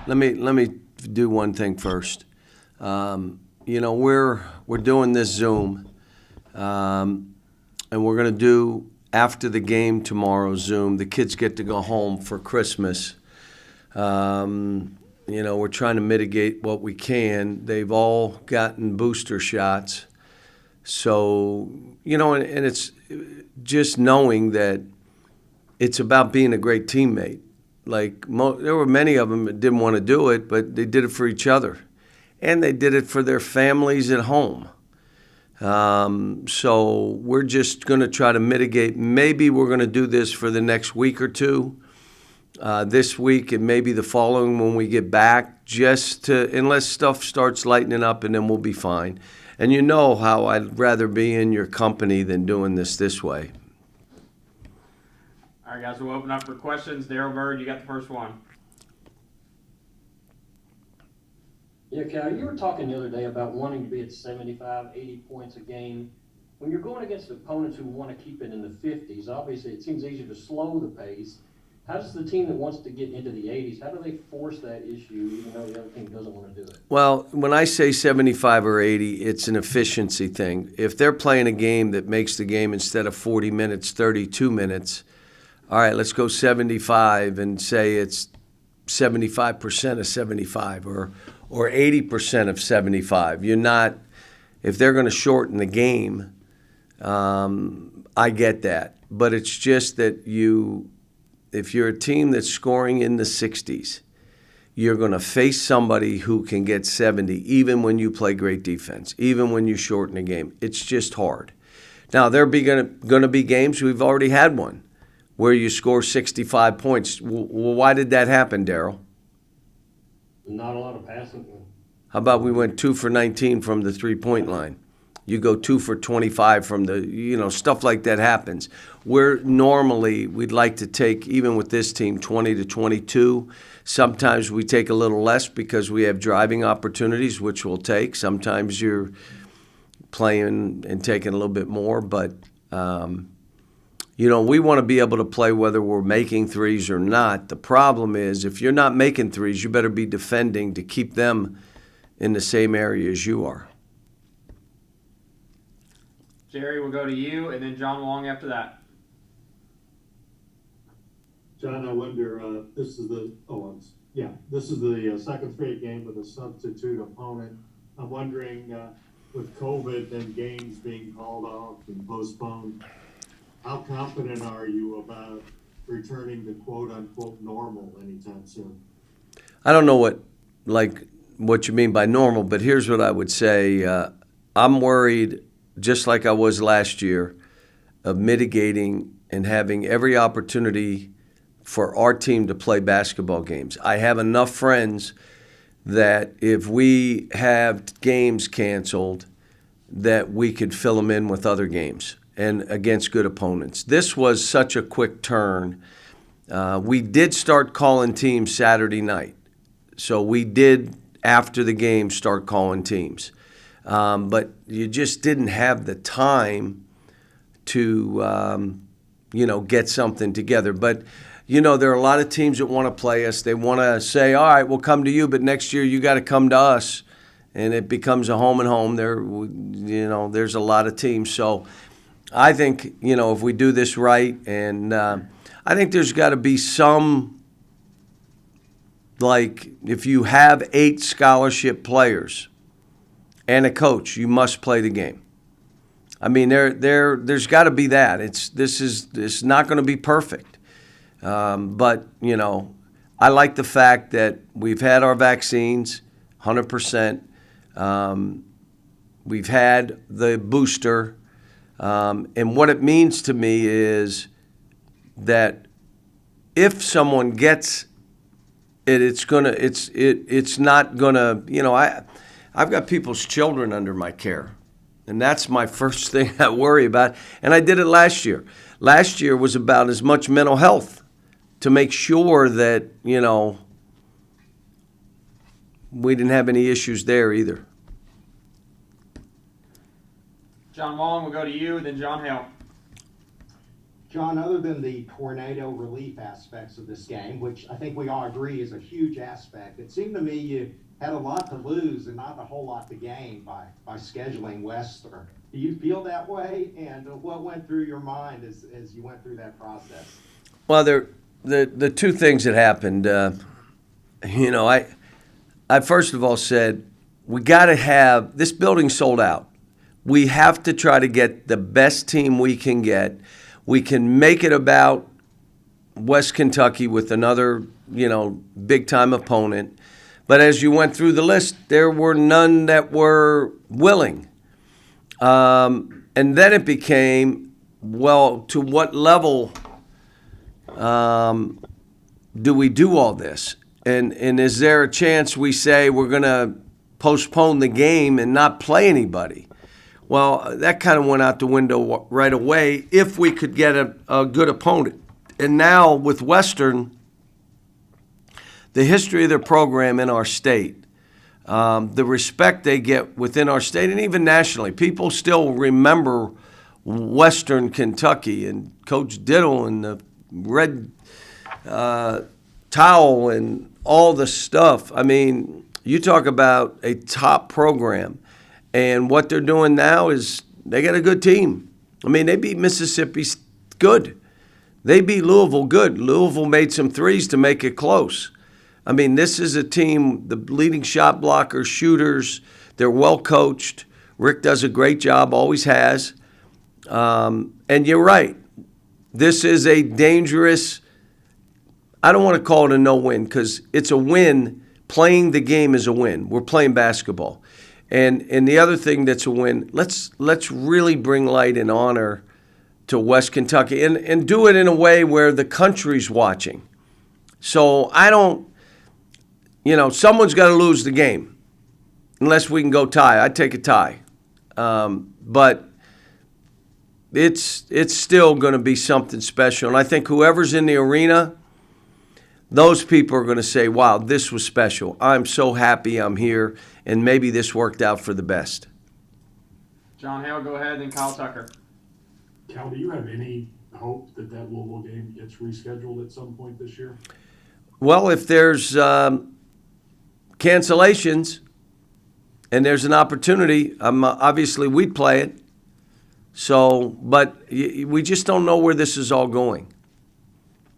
let me do one thing first. We're doing this Zoom, and we're going to do after the game tomorrow Zoom. The kids get to go home for Christmas. We're trying to mitigate what we can. They've all gotten booster shots. So, and it's just knowing that it's about being a great teammate. Like, there were many of them that didn't want to do it, but they did it for each other. And they did it for their families at home. So we're just going to try to mitigate. Maybe we're going to do this for the next week or two. This week and maybe the following when we get back, unless stuff starts lightening up, and then we'll be fine. And you know how I'd rather be in your company than doing this way. All right, guys, we'll open up for questions. Daryl Bird, you got the first one. Yeah, Cal, you were talking the other day about wanting to be at 75, 80 points a game. When you're going against opponents who want to keep it in the 50s, obviously it seems easier to slow the pace. How does the team that wants to get into the 80s, how do they force that issue even though the other team doesn't want to do it? Well, when I say 75 or 80, it's an efficiency thing. If they're playing a game that makes the game instead of 40 minutes, 32 minutes, all right, let's go 75 and say it's 75% of 75 or 80% of 75. If they're going to shorten the game, I get that. But it's just that if you're a team that's scoring in the 60s, you're going to face somebody who can get 70 even when you play great defense, even when you shorten the game. It's just hard. Now, there are going to be games, we've already had one, where you score 65 points. Well, why did that happen, Daryl? Not a lot of passing. How about we went 2 for 19 from the three-point line? You go 2 for 25 from stuff like that happens. We'd like to take, even with this team, 20 to 22. Sometimes we take a little less because we have driving opportunities, which we'll take. Sometimes you're playing and taking a little bit more. But, we want to be able to play whether we're making threes or not. The problem is if you're not making threes, you better be defending to keep them in the same area as you are. Jerry, we'll go to you, and then John Long after that. John, I wonder, this is the second straight game with a substitute opponent. I'm wondering, with COVID and games being called off and postponed, how confident are you about returning to quote-unquote normal anytime soon? I don't know what you mean by normal, but here's what I would say. I'm worried, just like I was last year, of mitigating and having every opportunity for our team to play basketball games. I have enough friends that if we have games canceled, that we could fill them in with other games and against good opponents. This was such a quick turn. We did start calling teams Saturday night. So we did, after the game, start calling teams. But you just didn't have the time to, get something together. But, there are a lot of teams that want to play us. They want to say, all right, we'll come to you, but next year you got to come to us. And it becomes a home and home. There's a lot of teams. So I think, if we do this right, and I think there's got to be some, if you have 8 scholarship players and a coach, you must play the game. I mean, there's got to be that. It's not going to be perfect. But, I like the fact that we've had our vaccines, 100%. We've had the booster. And what it means to me is that if someone gets it, it's not gonna, I've got people's children under my care. And that's my first thing I worry about. And I did it last year. Last year was about as much mental health to make sure that, we didn't have any issues there either. John Long, we'll go to you, then John Hale. John, other than the tornado relief aspects of this game, which I think we all agree is a huge aspect, it seemed to me you had a lot to lose and not a whole lot to gain by scheduling Western. Do you feel that way? And what went through your mind as you went through that process? Well, the two things that happened, I first of all said, we got to have, this building sold out. We have to try to get the best team we can get. We can make it about West Kentucky with another, big-time opponent. But as you went through the list, there were none that were willing. And then it became, well, to what level do we do all this? And is there a chance we say we're going to postpone the game and not play anybody? Well, that kind of went out the window right away if we could get a good opponent. And now with Western, the history of their program in our state, the respect they get within our state and even nationally, people still remember Western Kentucky and Coach Diddle and the red towel and all the stuff. I mean, you talk about a top program. And what they're doing now is they got a good team. I mean, they beat Mississippi good. They beat Louisville good. Louisville made some threes to make it close. I mean, this is a team, the leading shot blockers, shooters, they're well coached. Rick does a great job, always has. And you're right. This is a dangerous, I don't want to call it a no-win because it's a win. Playing the game is a win. We're playing basketball. And the other thing that's a win, let's really bring light and honor to West Kentucky and do it in a way where the country's watching. So I don't, someone's got to lose the game unless we can go tie. I'd take a tie. But it's still going to be something special. And I think whoever's in the arena, those people are going to say, wow, this was special. I'm so happy I'm here, and maybe this worked out for the best. John Hale, go ahead, then Kyle Tucker. Cal, do you have any hope that Louisville game gets rescheduled at some point this year? Well, if there's cancellations and there's an opportunity, obviously we'd play it. So, but we just don't know where this is all going.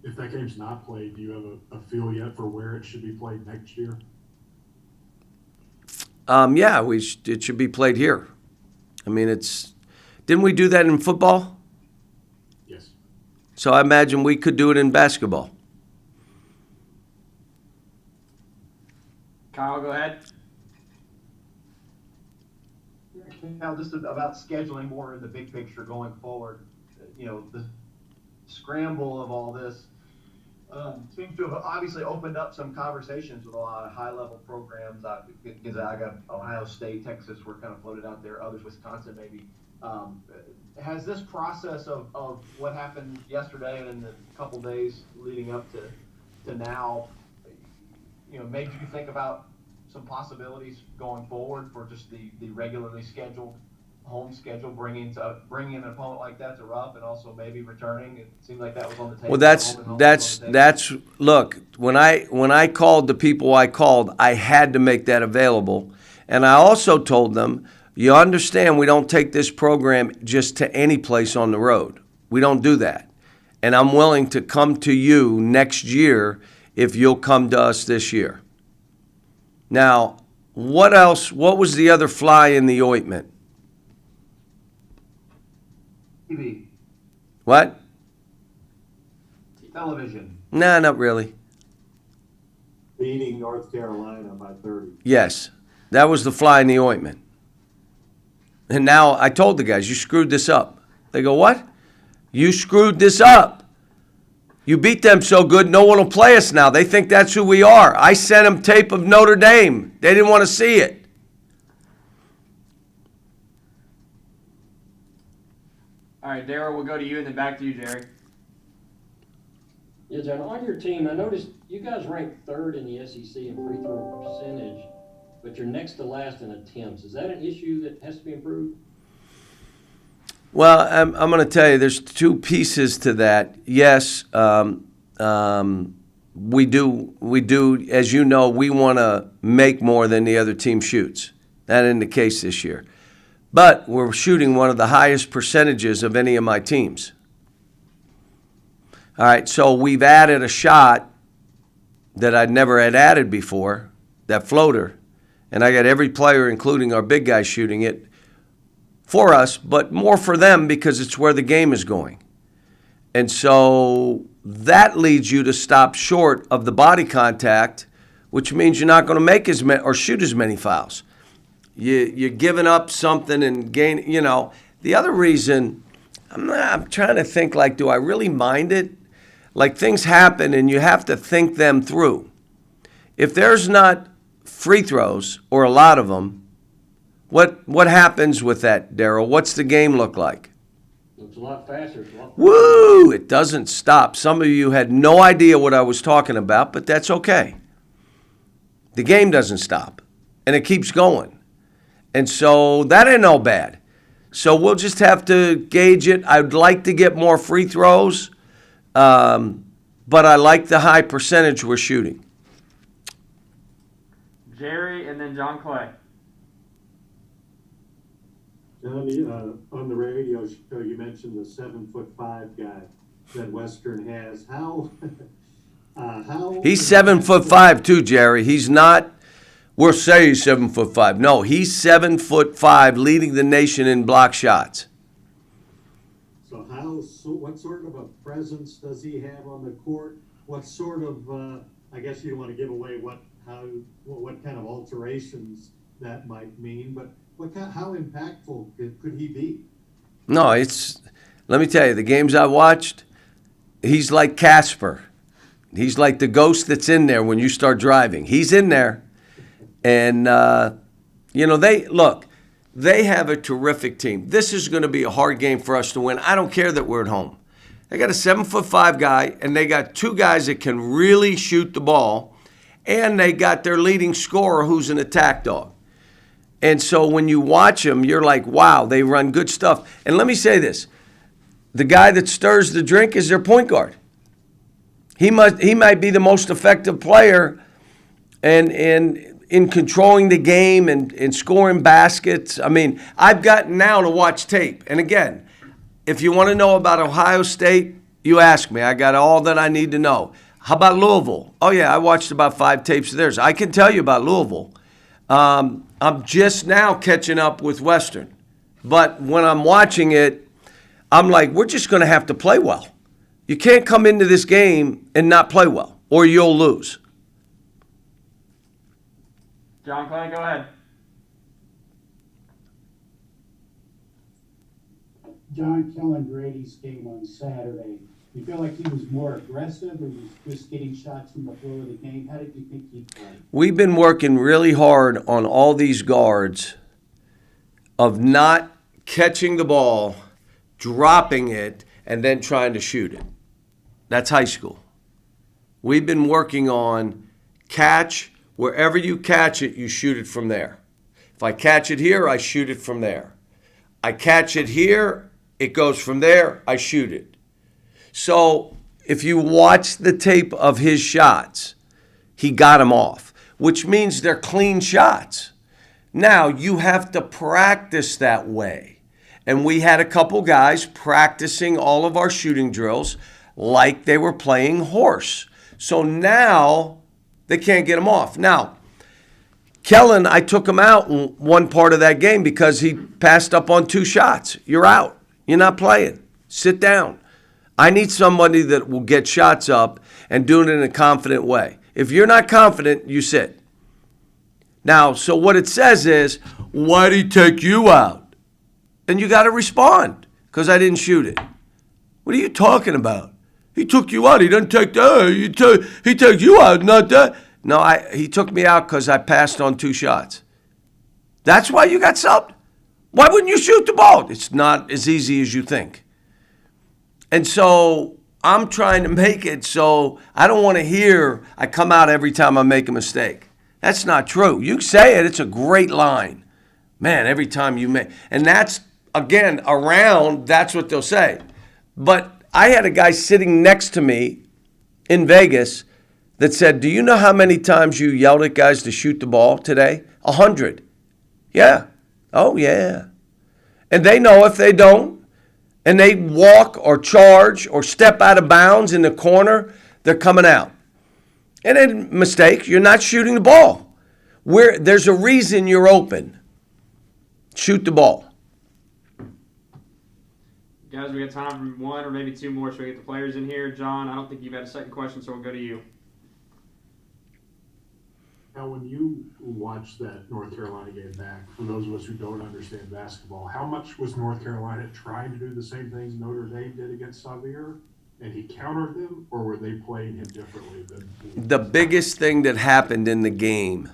If that game's not played, do you have a feel yet for where it should be played next year? Yeah, it should be played here. I mean, didn't we do that in football? Yes. So I imagine we could do it in basketball. Kyle, go ahead. Now, just about scheduling more in the big picture going forward, the scramble of all this seems to have obviously opened up some conversations with a lot of high-level programs. Gonzaga, Ohio State, Texas were kind of floated out there, others, Wisconsin maybe. Has this process of what happened yesterday and in the couple days leading up to now, made you think about some possibilities going forward for just the regularly scheduled home schedule, bringing an opponent like that to Rupp and also maybe returning? It seemed like that was on the table. Well, that's look, when I called the people I called, I had to make that available. And I also told them, you understand we don't take this program just to any place on the road. We don't do that. And I'm willing to come to you next year if you'll come to us this year. Now, what else? What was the other fly in the ointment? TV, What? television. Nah, not really. Beating North Carolina by 30. Yes, that was the fly in the ointment. And now I told the guys, you screwed this up. They go, what? You screwed this up. You beat them so good, no one will play us now. They think that's who we are. I sent them tape of Notre Dame. They didn't want to see it. All right, Daryl, we'll go to you and then back to you, Jerry. Yeah, John, on your team, I noticed you guys ranked third in the SEC in free throw percentage, but you're next to last in attempts. Is that an issue that has to be improved? Well, I'm going to tell you, there's two pieces to that. Yes, we do. As you know, we want to make more than the other team shoots. That isn't the case this year. But we're shooting one of the highest percentages of any of my teams. All right, so we've added a shot that I'd never had added before, that floater. And I got every player, including our big guy, shooting it for us, but more for them because it's where the game is going. And so that leads you to stop short of the body contact, which means you're not going to make as many or shoot as many fouls. You're giving up something and gain. The other reason, I'm trying to think, like, do I really mind it? Like, things happen and you have to think them through. If there's not free throws or a lot of them, what happens with that, Daryl? What's the game look like? Looks a lot faster. It's a lot Woo! It doesn't stop. Some of you had no idea what I was talking about, but that's okay. The game doesn't stop, and it keeps going. And so that ain't no bad. So we'll just have to gauge it. I'd like to get more free throws, but I like the high percentage we're shooting. Jerry and then John Clay. John, on the radio show, you mentioned the 7'5" guy that Western has. How He's 7'5" too, Jerry. He's not. We'll say he's 7'5". No, he's 7'5", leading the nation in block shots. So what sort of a presence does he have on the court? What sort of I guess you don't want to give away what kind of alterations that might mean, but how impactful could he be? No, let me tell you, the games I watched, he's like Casper. He's like the ghost that's in there when you start driving. He's in there. And, they have a terrific team. This is going to be a hard game for us to win. I don't care that we're at home. They got a 7'5" guy, and they got two guys that can really shoot the ball, and they got their leading scorer who's an attack dog. And so when you watch them, you're like, wow, they run good stuff. And let me say this. The guy that stirs the drink is their point guard. He might be the most effective player and in controlling the game and scoring baskets. I mean, I've gotten now to watch tape. And again, if you want to know about Ohio State, you ask me. I got all that I need to know. How about Louisville? Oh, yeah, I watched about 5 tapes of theirs. I can tell you about Louisville. I'm just now catching up with Western. But when I'm watching it, I'm like, we're just going to have to play well. You can't come into this game and not play well, or you'll lose. John Clay, go ahead. John Kellen Grady's game on Saturday. You feel like he was more aggressive, or was just getting shots from the floor of the game? How did you think he played? We've been working really hard on all these guards of not catching the ball, dropping it, and then trying to shoot it. That's high school. We've been working on catch. Wherever you catch it, you shoot it from there. If I catch it here, I shoot it from there. I catch it here, it goes from there, I shoot it. So if you watch the tape of his shots, he got them off, which means they're clean shots. Now, you have to practice that way. And we had a couple guys practicing all of our shooting drills like they were playing horse. So now they can't get them off. Now, Kellen, I took him out in one part of that game because he passed up on 2 shots. You're out. You're not playing. Sit down. I need somebody that will get shots up and do it in a confident way. If you're not confident, you sit. Now, so what it says is, why'd he take you out? And you got to respond, because I didn't shoot it. What are you talking about? He took you out. He doesn't take that. He took you out, not that. No, he took me out because I passed on 2 shots. That's why you got subbed? Why wouldn't you shoot the ball? It's not as easy as you think. And so I'm trying to make it so I don't want to hear I come out every time I make a mistake. That's not true. You say it. It's a great line. Man, every time you make. And that's again, around, that's what they'll say. But I had a guy sitting next to me in Vegas that said, do you know how many times you yelled at guys to shoot the ball today? 100. Yeah. Oh, yeah. And they know if they don't, and they walk or charge or step out of bounds in the corner, they're coming out. And then mistake, you're not shooting the ball. There's a reason you're open. Shoot the ball. Guys, we got time for one or maybe two more, so we get the players in here. John, I don't think you've had a second question, so we'll go to you. Now, when you watched that North Carolina game back, for those of us who don't understand basketball, how much was North Carolina trying to do the same things Notre Dame did against Xavier, and he countered them, or were they playing him differently than? The biggest thing that happened in the game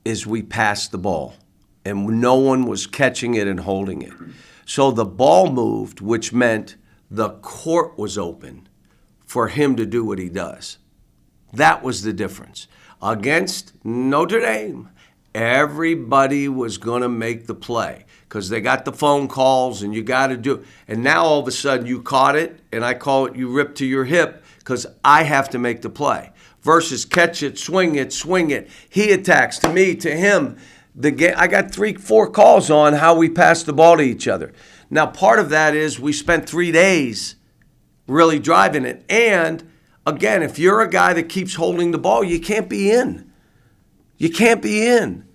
is we passed the ball, and no one was catching it and holding it. So the ball moved, which meant the court was open for him to do what he does. That was the difference. Against Notre Dame, everybody was going to make the play because they got the phone calls and you got to do. And now all of a sudden you caught it, and I call it you rip to your hip because I have to make the play. Versus catch it, swing it, swing it. He attacks to me, to him. I got 3-4 calls on how we passed the ball to each other. Now, part of that is we spent 3 days really driving it. And, again, if you're a guy that keeps holding the ball, you can't be in. You can't be in.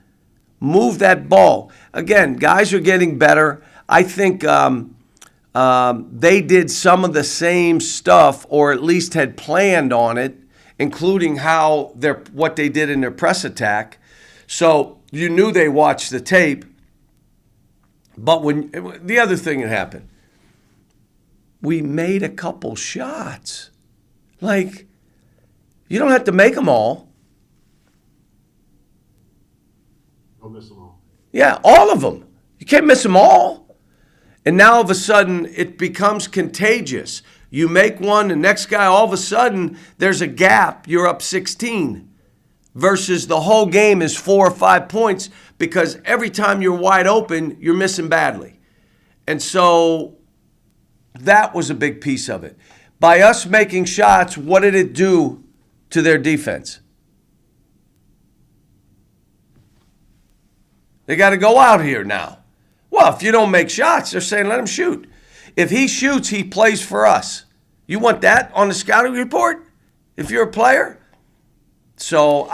Move that ball. Again, guys are getting better. I think they did some of the same stuff, or at least had planned on it, including what they did in their press attack. So you knew they watched the tape. But the other thing that happened, we made a couple shots. Like, you don't have to make them all. Don't miss them all. Yeah, all of them. You can't miss them all. And now all of a sudden it becomes contagious. You make one, the next guy, all of a sudden there's a gap. You're up 16 versus the whole game is 4 or 5 points because every time you're wide open, you're missing badly. And so that was a big piece of it. By us making shots, what did it do to their defense? They got to go out here now. Well, if you don't make shots, they're saying let him shoot. If he shoots, he plays for us. You want that on the scouting report if you're a player? So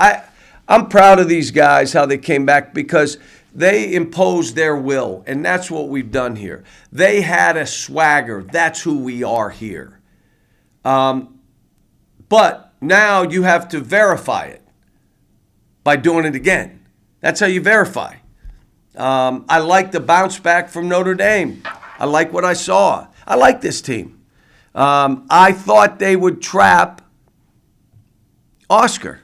I'm proud of these guys, how they came back, because they imposed their will, and that's what we've done here. They had a swagger. That's who we are here. But now you have to verify it by doing it again. That's how you verify. I like the bounce back from Notre Dame. I like what I saw. I like this team. I thought they would trap Oscar,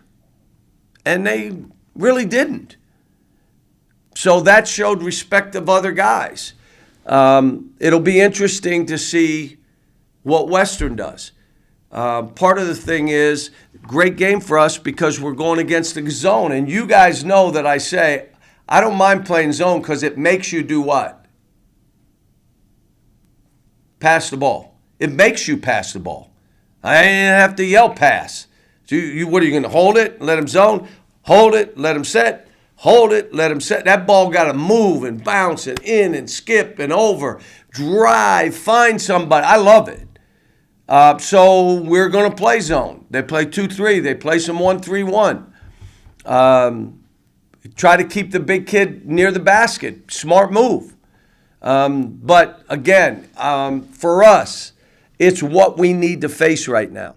and they really didn't. So that showed respect of other guys. It'll be interesting to see what Western does. Part of the thing is, great game for us because we're going against the zone. And you guys know that I say, I don't mind playing zone because it makes you do what? Pass the ball. It makes you pass the ball. I didn't have to yell pass. So what are you going to hold it, let him zone? Hold it, let him set. Hold it, let him set. That ball got to move and bounce and in and skip and over. Drive, find somebody. I love it. So we're going to play zone. They play 2-3. They play some 1-3-1. Try to keep the big kid near the basket. Smart move. But again, for us, it's what we need to face right now.